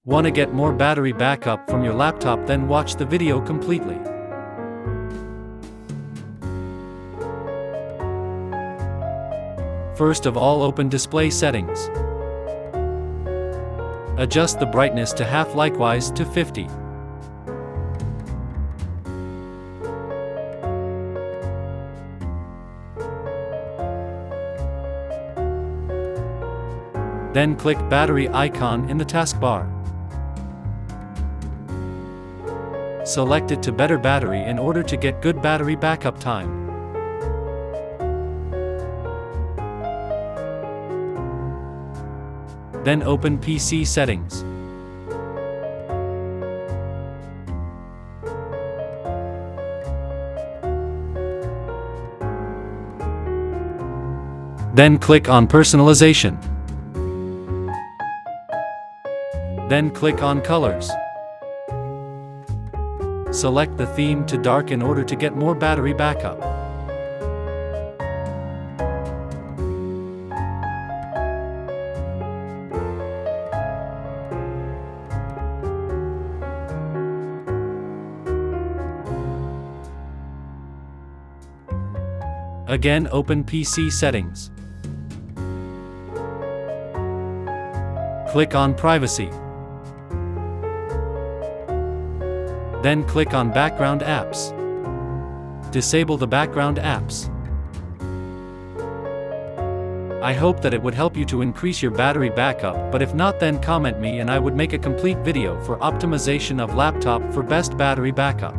Want to get more battery backup from your laptop? Then watch the video completely. First of all, open display settings. Adjust the brightness to half, likewise to 50. Then click battery icon in the taskbar. Select it to better battery in order to get good battery backup time. Then open PC settings. Then click on personalization. Then click on colors. Select the theme to dark in order to get more battery backup. Again, open PC settings. Click on privacy. Then click on background apps. Disable the background apps. I hope that it would help you to increase your battery backup, but if not, then comment me and I would make a complete video for optimization of laptop for best battery backup.